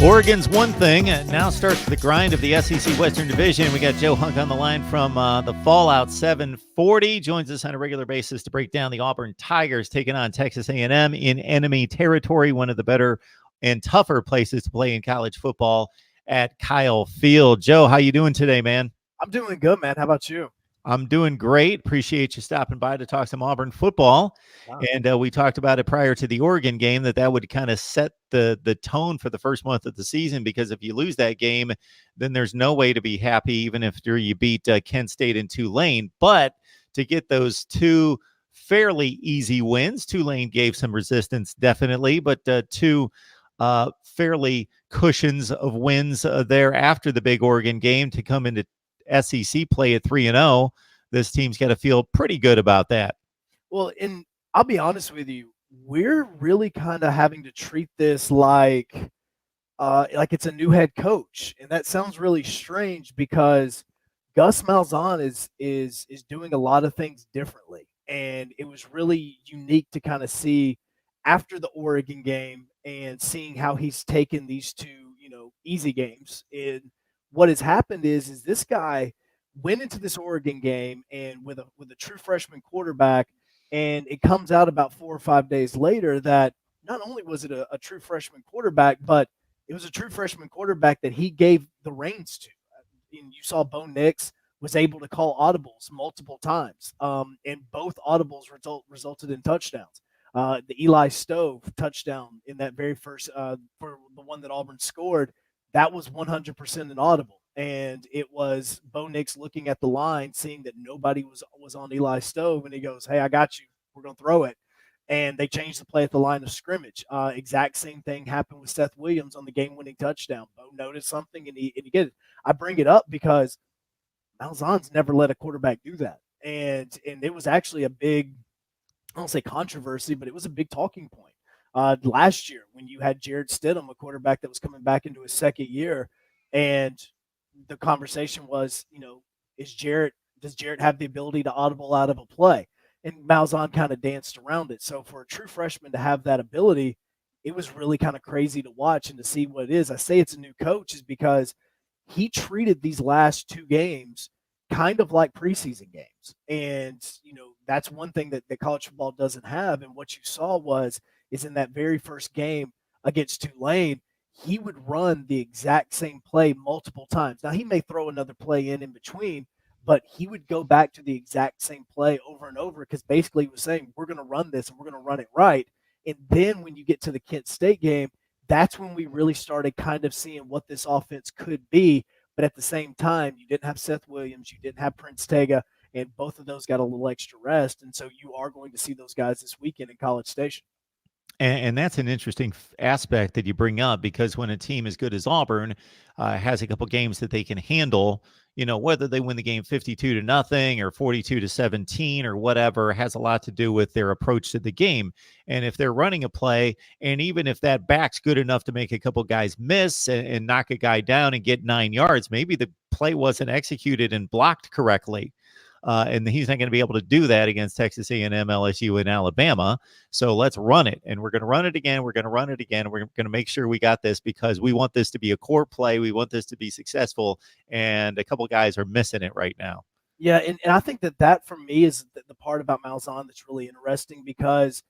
Oregon's one thing. Now starts the grind of the SEC Western Division. We got Joe Hunk on the line from the Fallout 740. Joins us on a regular basis to break down the Auburn Tigers taking on Texas A&M in enemy territory, one of the better and tougher places to play in college football at Kyle Field. Joe, how you doing today, man? I'm doing good, man. How about you? I'm doing great. Appreciate you stopping by to talk some Auburn football. Wow. And we talked about it prior to the Oregon game that would kind of set the tone for the first month of the season, because if you lose that game, then there's no way to be happy, even if you beat Kent State and Tulane. But to get those two fairly easy wins, Tulane gave some resistance, definitely, but two fairly cushions of wins there after the big Oregon game to come into SEC play at 3-0. This team's got to feel pretty good about that. Well, and I'll be honest with you, we're really kind of having to treat this like it's a new head coach, and that sounds really strange because Gus Malzahn is doing a lot of things differently, and it was really unique to kind of see after the Oregon game and seeing how he's taken these two, easy games. And what has happened is this guy went into this Oregon game and with a true freshman quarterback, and it comes out about 4 or 5 days later that not only was it a true freshman quarterback, but it was a true freshman quarterback that he gave the reins to. And you saw Bo Nix was able to call audibles multiple times, and both audibles resulted in touchdowns. The Eli Stove touchdown in that very first for the one that Auburn scored, that was 100% an audible. And it was Bo Nix looking at the line, seeing that nobody was on Eli Stove, and he goes, "Hey, I got you. We're going to throw it." And they changed the play at the line of scrimmage. Exact same thing happened with Seth Williams on the game-winning touchdown. Bo noticed something, and he get it. I bring it up because Malzahn's never let a quarterback do that. And it was actually a big, I don't say controversy, but it was a big talking point. Last year when you had Jarrett Stidham, a quarterback that was coming back into his second year, and the conversation was, does Jarrett have the ability to audible out of a play? And Malzahn kind of danced around it. So for a true freshman to have that ability, it was really kind of crazy to watch and to see what it is. I say it's a new coach is because he treated these last two games kind of like preseason games. And, that's one thing that college football doesn't have. And what you saw is in that very first game against Tulane, he would run the exact same play multiple times. Now, he may throw another play in between, but he would go back to the exact same play over and over because basically he was saying, we're going to run this and we're going to run it right. And then when you get to the Kent State game, that's when we really started kind of seeing what this offense could be. But at the same time, you didn't have Seth Williams, you didn't have Prince Tega, and both of those got a little extra rest. And so you are going to see those guys this weekend in College Station. And that's an interesting aspect that you bring up, because when a team as good as Auburn has a couple games that they can handle, whether they win the game 52-0 or 42-17 or whatever, has a lot to do with their approach to the game. And if they're running a play, and even if that back's good enough to make a couple guys miss and knock a guy down and get 9 yards, maybe the play wasn't executed and blocked correctly. And he's not going to be able to do that against Texas A&M, LSU, and Alabama. So let's run it. And we're going to run it again. We're going to run it again. We're going to make sure we got this because we want this to be a core play. We want this to be successful. And a couple guys are missing it right now. Yeah, and I think that for me is the part about Malzahn that's really interesting because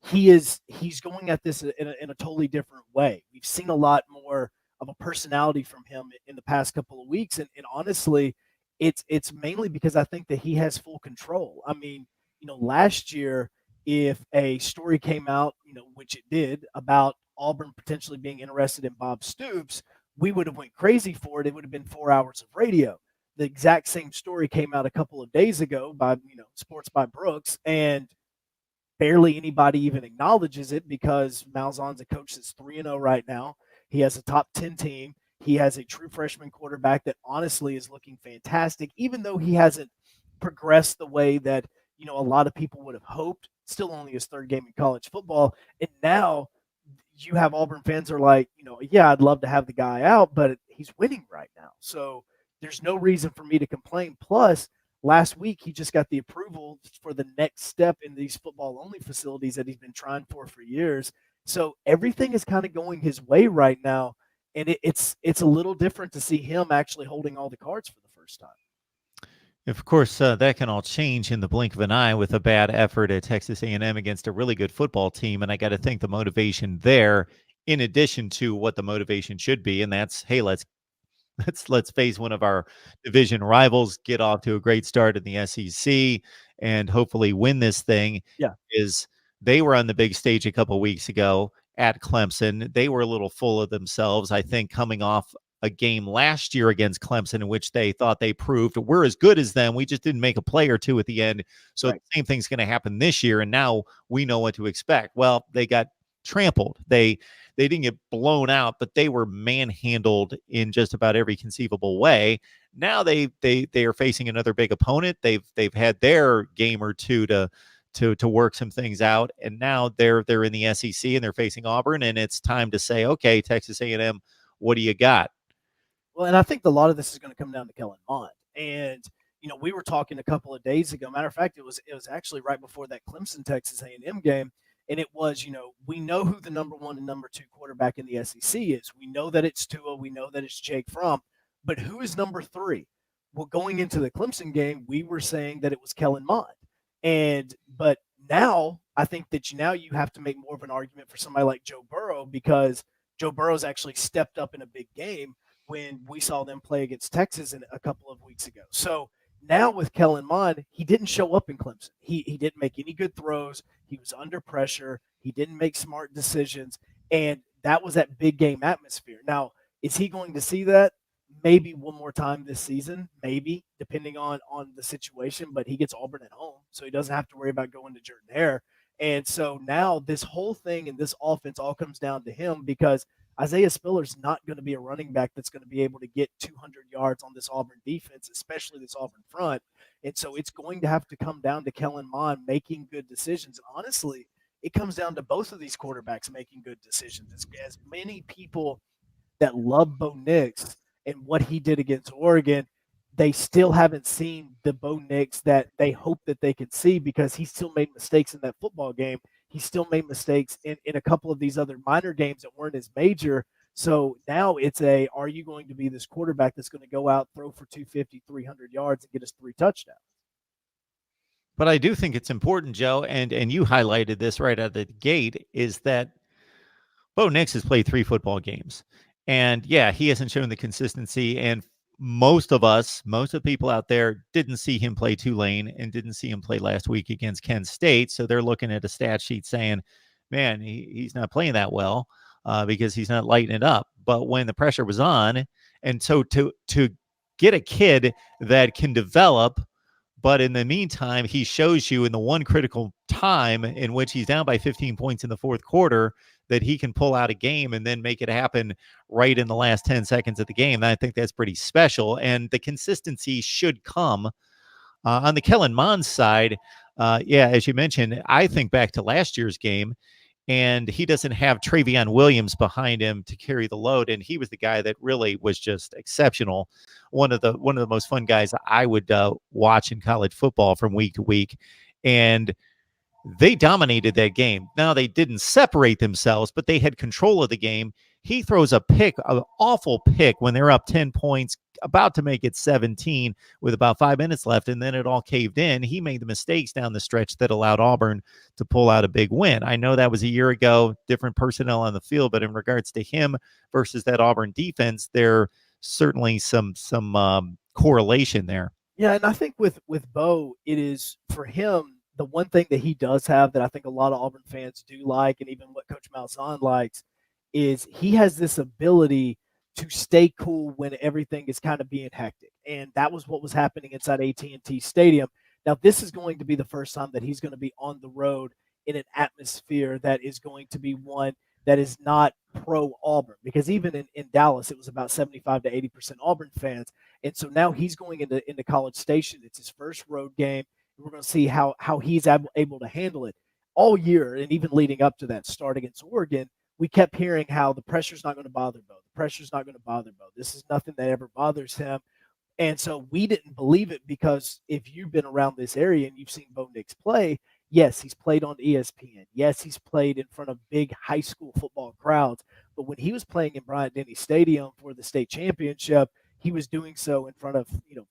he's going at this in a totally different way. We've seen a lot more of a personality from him in the past couple of weeks. And honestly, it's mainly because I think that he has full control. I mean, last year, if a story came out, which it did, about Auburn potentially being interested in Bob Stoops, we would have went crazy for it. It would have been 4 hours of radio. The exact same story came out a couple of days ago by, Sports by Brooks, and barely anybody even acknowledges it because Malzahn's a coach that's 3-0 right now. He has a top 10 team. He has a true freshman quarterback that honestly is looking fantastic, even though he hasn't progressed the way that, a lot of people would have hoped. Still only his third game in college football. And now you have Auburn fans are like, yeah, I'd love to have the guy out, but he's winning right now. So there's no reason for me to complain. Plus, last week he just got the approval for the next step in these football-only facilities that he's been trying for years. So everything is kind of going his way right now. and it's a little different to see him actually holding all the cards for the first time. Of course, that can all change in the blink of an eye with a bad effort at Texas A&M against a really good football team, and I got to think the motivation there, in addition to what the motivation should be, and that's, hey, let's face one of our division rivals, get off to a great start in the SEC, and hopefully win this thing. Yeah, Is they were on the big stage a couple weeks ago at Clemson. They were a little full of themselves, I think, coming off a game last year against Clemson in which they thought they proved we're as good as them. We just didn't make a play or two at the end. So right. the same thing's going to happen this year. And now we know what to expect. Well, they got trampled. They didn't get blown out, but they were manhandled in just about every conceivable way. Now they are facing another big opponent. They've had their game or two to work some things out, and now they're in the SEC and they're facing Auburn, and it's time to say, okay, Texas A&M, what do you got? Well, and I think a lot of this is going to come down to Kellen Mond. And we were talking a couple of days ago. Matter of fact, it was actually right before that Clemson Texas A&M game, and it was we know who the number one and number two quarterback in the SEC is. We know that it's Tua. We know that it's Jake Fromm, but who is number three? Well, going into the Clemson game, we were saying that it was Kellen Mond, but now I think that now you have to make more of an argument for somebody like Joe Burrow, because Joe Burrow's actually stepped up in a big game when we saw them play against Texas a couple of weeks ago. So now with Kellen Mond, he didn't show up in Clemson. He didn't make any good throws. He was under pressure. He didn't make smart decisions. And that was that big game atmosphere. Now, is he going to see that? Maybe one more time this season, maybe, depending on the situation. But he gets Auburn at home, so he doesn't have to worry about going to Jordan Hare. And so now this whole thing and this offense all comes down to him, because Isaiah Spiller's not going to be a running back that's going to be able to get 200 yards on this Auburn defense, especially this Auburn front. And so it's going to have to come down to Kellen Mond making good decisions. And honestly, it comes down to both of these quarterbacks making good decisions. As many people that love Bo Nix and what he did against Oregon, they still haven't seen the Bo Nix that they hope that they could see, because he still made mistakes in that football game. He still made mistakes in a couple of these other minor games that weren't as major. So now it's are you going to be this quarterback that's going to go out, throw for 250, 300 yards and get us 3 touchdowns? But I do think it's important, Joe, and you highlighted this right out of the gate, is that Bo Nix has played 3 football games. And yeah, he hasn't shown the consistency. And most of the people out there didn't see him play Tulane and didn't see him play last week against Kent State. So they're looking at a stat sheet saying, man, he's not playing that well because he's not lighting it up. But when the pressure was on, and so to get a kid that can develop, but in the meantime, he shows you in the one critical time in which he's down by 15 points in the fourth quarter that he can pull out a game and then make it happen right in the last 10 seconds of the game. I think that's pretty special. And the consistency should come on the Kellen Mond side. Yeah, as you mentioned, I think back to last year's game, and he doesn't have Travion Williams behind him to carry the load. And he was the guy that really was just exceptional. One of the most fun guys I would watch in college football from week to week. And they dominated that game. Now, they didn't separate themselves, but they had control of the game. He throws a pick, an awful pick, when they're up 10 points, about to make it 17 with about 5 minutes left, and then it all caved in. He made the mistakes down the stretch that allowed Auburn to pull out a big win. I know that was a year ago, different personnel on the field, but in regards to him versus that Auburn defense, there certainly some correlation there. Yeah, and I think with Bo, it is for him the one thing that he does have that I think a lot of Auburn fans do like, and even what Coach Malzahn likes, is he has this ability to stay cool when everything is kind of being hectic. And that was what was happening inside AT&T Stadium. Now, this is going to be the first time that he's going to be on the road in an atmosphere that is going to be one that is not pro-Auburn, because even in Dallas, it was about 75 to 80% Auburn fans. And so now he's going into College Station. It's his first road game. We're going to see how he's able to handle it. All year, and even leading up to that start against Oregon, we kept hearing how the pressure's not going to bother Bo. The pressure's not going to bother Bo. This is nothing that ever bothers him. And so we didn't believe it, because if you've been around this area and you've seen Bo Nix play, yes, he's played on ESPN. Yes, he's played in front of big high school football crowds. But when he was playing in Bryant-Denny Stadium for the state championship, he was doing so in front of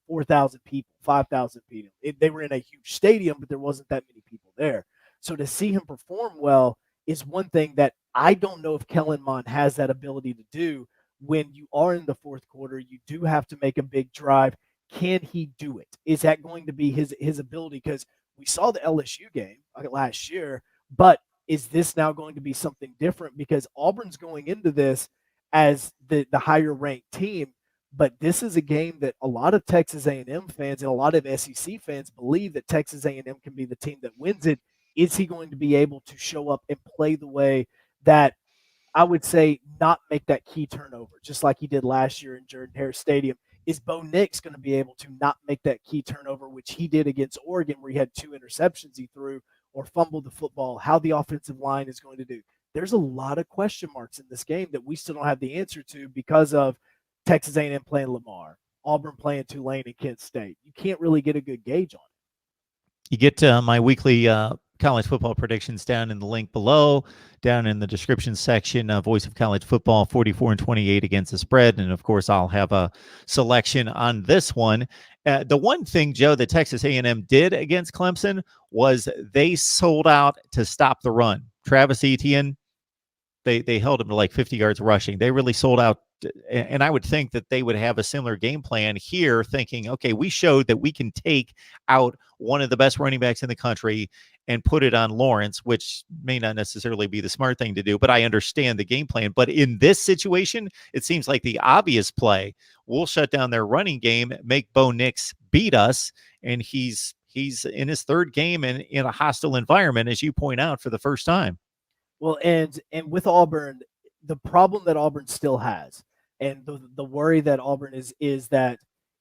4,000 people, 5,000 people. They were in a huge stadium, but there wasn't that many people there. So to see him perform well is one thing that I don't know if Kellen Mond has that ability to do. When you are in the fourth quarter, you do have to make a big drive. Can he do it? Is that going to be his ability? Because we saw the LSU game last year, but is this now going to be something different? Because Auburn's going into this as the higher ranked team, but this is a game that a lot of Texas A&M fans and a lot of SEC fans believe that Texas A&M can be the team that wins it. Is he going to be able to show up and play the way that I would say not make that key turnover, just like he did last year in Jordan-Hare Stadium? Is Bo Nix going to be able to not make that key turnover, which he did against Oregon, where he had 2 interceptions he threw or fumbled the football? How the offensive line is going to do? There's a lot of question marks in this game that we still don't have the answer to because of Texas A&M playing Lamar, Auburn playing Tulane and Kent State. You can't really get a good gauge on it. You get my weekly college football predictions down in the link below, down in the description section. Voice of College Football, 44-28 against the spread, and of course, I'll have a selection on this one. The one thing, Joe, that Texas A&M did against Clemson was they sold out to stop the run. Travis Etienne, they held him to like 50 yards rushing. They really sold out. And I would think that they would have a similar game plan here, thinking, okay, we showed that we can take out one of the best running backs in the country and put it on Lawrence, which may not necessarily be the smart thing to do, but I understand the game plan. But in this situation, it seems like the obvious play. We'll shut down their running game, make Bo Nix beat us, and he's in his third game in a hostile environment, as you point out, for the first time. Well, and with Auburn, the problem that Auburn still has, and the worry that Auburn is that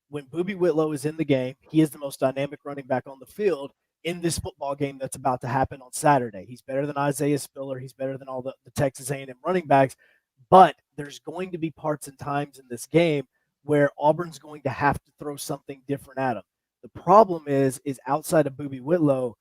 when Boobie Whitlow is in the game, he is the most dynamic running back on the field in this football game that's about to happen on Saturday. He's better than Isaiah Spiller. He's better than all the Texas A&M running backs. But there's going to be parts and times in this game where Auburn's going to have to throw something different at him. The problem is outside of Boobie Whitlow,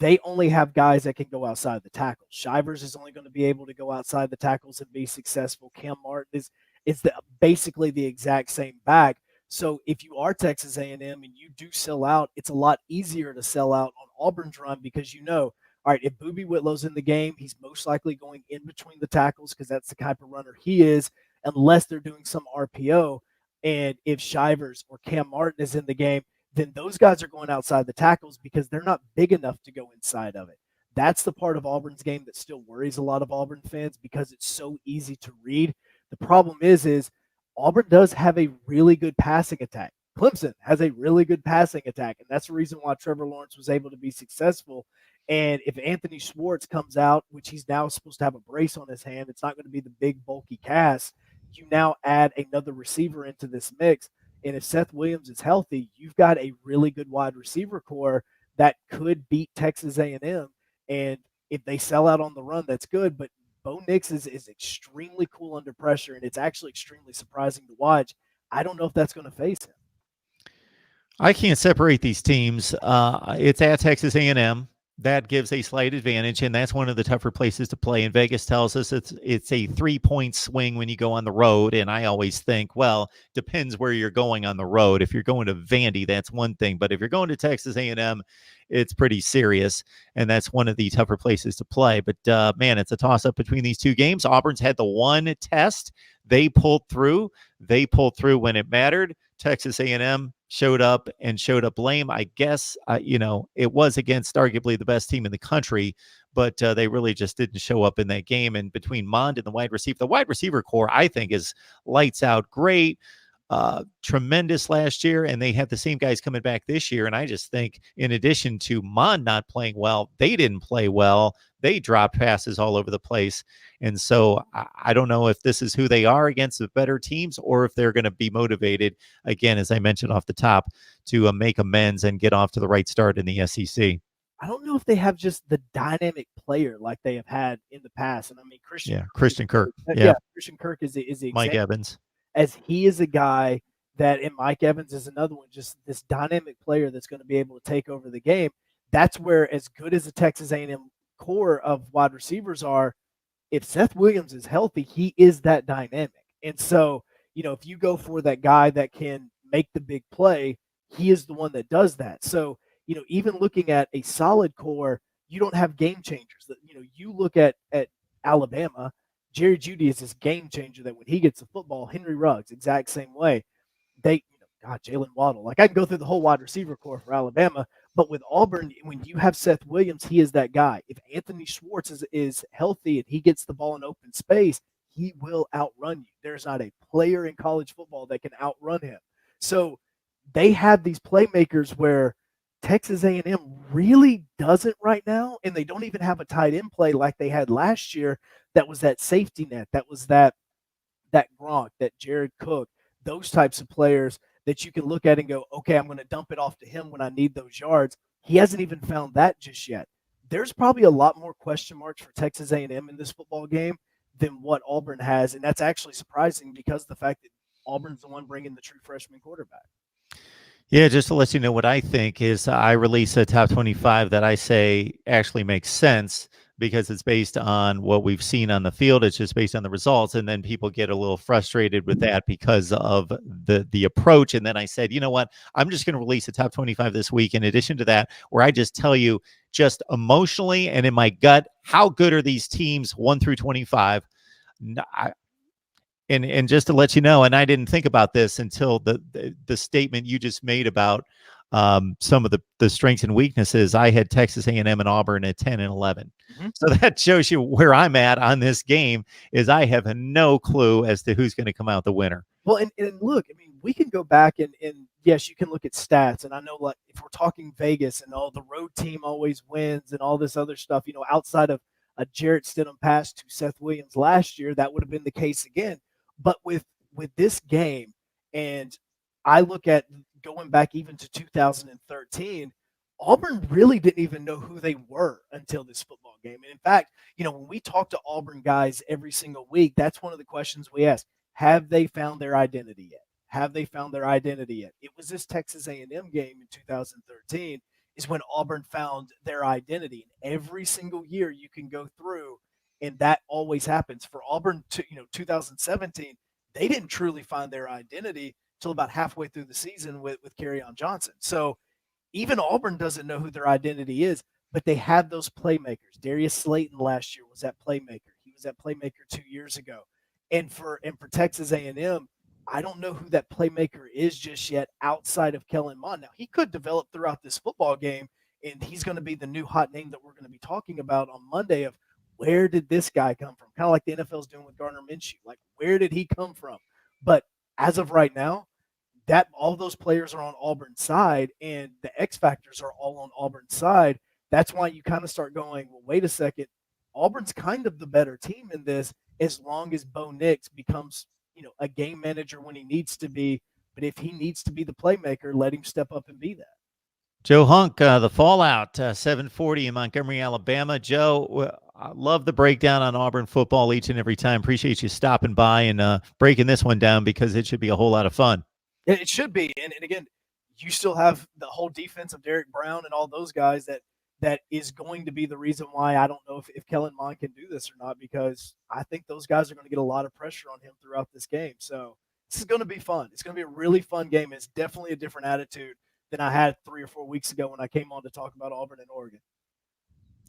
they only have guys that can go outside the tackles. Shivers is only going to be able to go outside the tackles and be successful. Cam Martin is basically the exact same back. So if you are Texas A&M and you do sell out, it's a lot easier to sell out on Auburn's run because all right, if Boobie Whitlow's in the game, he's most likely going in between the tackles because that's the type of runner he is, unless they're doing some RPO. And if Shivers or Cam Martin is in the game, then those guys are going outside the tackles because they're not big enough to go inside of it. That's the part of Auburn's game that still worries a lot of Auburn fans because it's so easy to read. The problem is Auburn does have a really good passing attack. Clemson has a really good passing attack, and that's the reason why Trevor Lawrence was able to be successful. And if Anthony Schwartz comes out, which he's now supposed to have a brace on his hand, it's not going to be the big, bulky cast. You now add another receiver into this mix. And if Seth Williams is healthy, you've got a really good wide receiver core that could beat Texas A&M. And if they sell out on the run, that's good. But Bo Nix is extremely cool under pressure, and it's actually extremely surprising to watch. I don't know if that's going to face him. I can't separate these teams. It's at Texas A&M. That gives a slight advantage, and that's one of the tougher places to play. And Vegas tells us it's a 3-point swing when you go on the road. And I always think, well, depends where you're going on the road. If you're going to Vandy, that's one thing. But if you're going to Texas A&M, it's pretty serious, and that's one of the tougher places to play. But, man, it's a toss-up between these two games. Auburn's had the one test. They pulled through. They pulled through when it mattered. Texas A&M showed up lame. I guess, it was against arguably the best team in the country, but they really just didn't show up in that game. And between Mond and the wide receiver core, I think, is lights out great. Tremendous last year, and they had the same guys coming back this year. And I just think, in addition to Mond not playing well, they didn't play well. They dropped passes all over the place. And so I don't know if this is who they are against the better teams or if they're going to be motivated, again, as I mentioned off the top, to make amends and get off to the right start in the SEC. I don't know if they have just the dynamic player like they have had in the past. And I mean, Christian Kirk. Christian Kirk is the example. Mike Evans. As he is a guy that, and Mike Evans is another one, just this dynamic player that's going to be able to take over the game. That's where, as good as the Texas A&M core of wide receivers are, if Seth Williams is healthy, he is that dynamic. And so, if you go for that guy that can make the big play, he is the one that does that. So, even looking at a solid core, you don't have game changers. You look at Alabama, Jerry Jeudy is this game changer that when he gets the football, Henry Ruggs, exact same way. God, Jalen Waddle. Like I can go through the whole wide receiver core for Alabama, but with Auburn, when you have Seth Williams, he is that guy. If Anthony Schwartz is healthy and he gets the ball in open space, he will outrun you. There's not a player in college football that can outrun him. So they have these playmakers where Texas A&M really doesn't right now, and they don't even have a tight end play like they had last year. That was that safety net. That was that Gronk, that Jared Cook, those types of players that you can look at and go, okay, I'm going to dump it off to him when I need those yards. He hasn't even found that just yet. There's probably a lot more question marks for Texas A&M in this football game than what Auburn has, and that's actually surprising because of the fact that Auburn's the one bringing the true freshman quarterback. Yeah, just to let you know what I think is I release a top 25 that I say actually makes sense because it's based on what we've seen on the field. It's just based on the results. And then people get a little frustrated with that because of the approach. And then I said, you know what? I'm just going to release a top 25 this week. In addition to that, where I just tell you just emotionally and in my gut, how good are these teams 1 through 25? And just to let you know, and I didn't think about this until the statement you just made about some of the strengths and weaknesses. I had Texas A&M and Auburn at 10 and 11. Mm-hmm. So that shows you where I'm at on this game is I have no clue as to who's going to come out the winner. Well, and look, I mean, we can go back and yes, you can look at stats. And I know, like, if we're talking Vegas and all the road team always wins and all this other stuff, outside of a Jarrett Stidham pass to Seth Williams last year, that would have been the case again. But with this game, and I look at going back even to 2013, Auburn really didn't even know who they were until this football game. And in fact, when we talk to Auburn guys every single week, that's one of the questions we ask. Have they found their identity yet? Have they found their identity yet? It was this Texas A&M game in 2013 is when Auburn found their identity. And every single year you can go through, and that always happens. For Auburn, 2017, they didn't truly find their identity until about halfway through the season with Kerryon Johnson. So even Auburn doesn't know who their identity is, but they have those playmakers. Darius Slayton last year was that playmaker. He was that playmaker 2 years ago. And for Texas A&M, I don't know who that playmaker is just yet outside of Kellen Mond. Now, he could develop throughout this football game, and he's going to be the new hot name that we're going to be talking about on Monday of where did this guy come from? Kind of like the NFL's doing with Gardner Minshew. Like, where did he come from? But as of right now, that all those players are on Auburn's side, and the X factors are all on Auburn's side. That's why you kind of start going, well, wait a second. Auburn's kind of the better team in this as long as Bo Nix becomes, a game manager when he needs to be. But if he needs to be the playmaker, let him step up and be that. Joe Hunk, the Fallout, 740 in Montgomery, Alabama. Joe, I love the breakdown on Auburn football each and every time. Appreciate you stopping by and breaking this one down because it should be a whole lot of fun. It should be. And again, you still have the whole defense of Derek Brown and all those guys that is going to be the reason why I don't know if Kellen Mond can do this or not, because I think those guys are going to get a lot of pressure on him throughout this game. So this is going to be fun. It's going to be a really fun game. It's definitely a different attitude than I had 3 or 4 weeks ago when I came on to talk about Auburn and Oregon.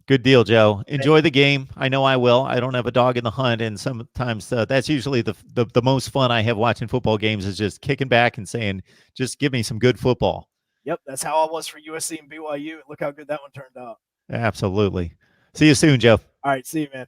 Good deal, Joe. Enjoy the game. I know I will. I don't have a dog in the hunt, and sometimes that's usually the most fun I have watching football games is just kicking back and saying, just give me some good football. Yep, that's how I was for USC and BYU. Look how good that one turned out. Absolutely. See you soon, Joe. All right, see you, man.